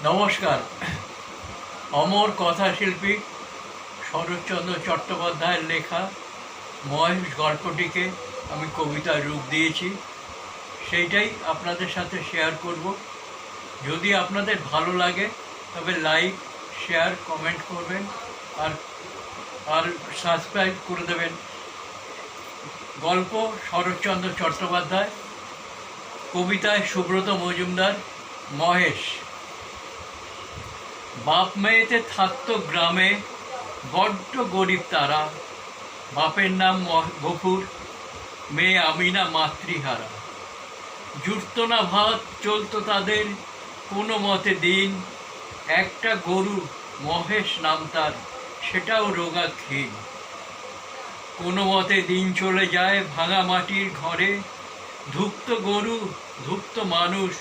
নমস্কার। অমর কথাশিল্পী শরৎচন্দ্র চট্টোপাধ্যায়ের লেখা মহেশ গল্পটিকে আমি কবিতার রূপ দিয়েছি, সেইটাই আপনাদের সাথে শেয়ার করব। যদি আপনাদের ভালো লাগে তবে লাইক, শেয়ার, কমেন্ট করবেন আর আর সাবস্ক্রাইব করে দেবেন। গল্প শরৎচন্দ্র চট্টোপাধ্যায়, কবিতায় সুব্রত মজুমদার। মহেশ। বাপ মেয়েতে থাকতো গ্রামে বড্ড গরিব তারা। বাপের নাম গফুর, মেয়ে আমিনা মাতৃহারা। জুটত না ভাত, চলতো তাদের কোনো মতে দিন। একটা গরু, মহেশ নাম তার, সেটাও রোগা ক্ষীণ। কোনো মতে দিন চলে যায় ভাঙা মাটির ঘরে। ধুপ্ত গরু, ধুপ্ত মানুষ,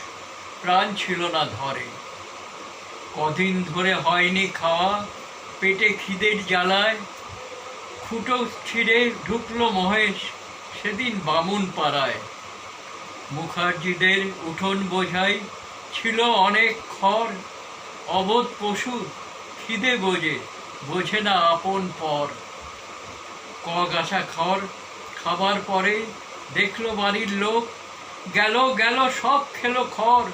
প্রাণ ছিল না ধরে। কদিন ধরে হয়নি খাওয়া, পেটে খিদের জ্বালায়। খুঁটো ছিঁড়ে ঢুকলো মহেশ সেদিন বামুন পাড়ায়। মুখার্জিদের উঠোন বোঝাই ছিল অনেক খড়। অবোধ পশু খিদে বোঝে না আপন পর। গাছা খড় খাবার পরে দেখলো বাড়ির লোক। গেল গেল সব খেলো খড়,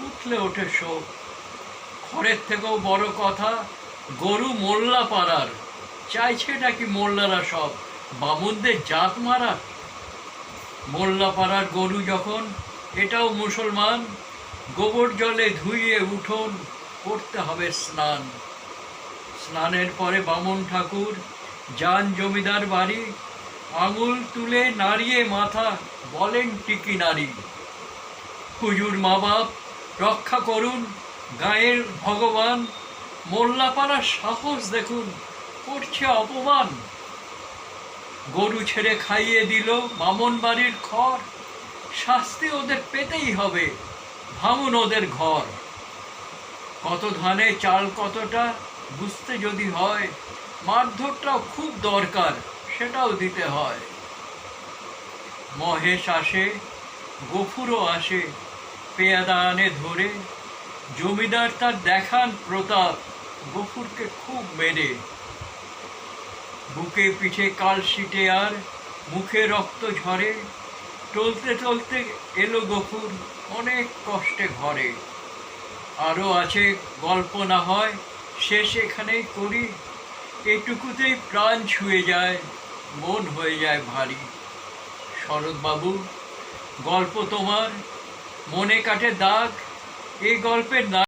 উঠলে ওঠে শোক। খড়ের থেকেও বড় কথা, গরু মোল্লা পাড়ার। চাইছে নাকি মোল্লারা সব বামুনদের জাত মারা। মোল্লা পাড়ার গরু যখন, এটাও মুসলমান। গোবর জলে ধুইয়ে উঠোন করতে হবে স্নান। স্নানের পরে বামুন ঠাকুর যান জমিদার বাড়ি। আঙুল তুলে নাড়িয়ে মাথা বলেন টিকি নারী। হুজুর মা বাপ রক্ষা করুন, গায়ের ভগবান। মোল্লাপাড়ার সাহস দেখুন, করছে অপমান। গরু ছেড়ে খাইয়ে দিল বামন বাড়ির খড়। শাস্তি ওদের পেতেই হবে, ভাঙুন ওদের ঘর। কত ধানে চাল কতটা বুঝতে যদি হয়, মারধরটাও খুব দরকার, সেটাও দিতে হয়। মহেশ আসে, গফুরও আসে, পেয়াদা আনে ধরে। জমিদার তার দেখান প্রতাপ, গফুরকে খুব মেরে। বুকে পিঠে কালশিটে আর মুখে রক্ত ঝরে। টলতে টলতে এলো গফুর অনেক কষ্টে ঘরে। আরও আছে গল্প, না হয় শেষ এখানেই করি। এটুকুতেই প্রাণ ছুঁয়ে যায়, মন হয়ে যায় ভারী। শরৎবাবু, গল্প তোমার, মনে কাটে দাগ। এই গল্পের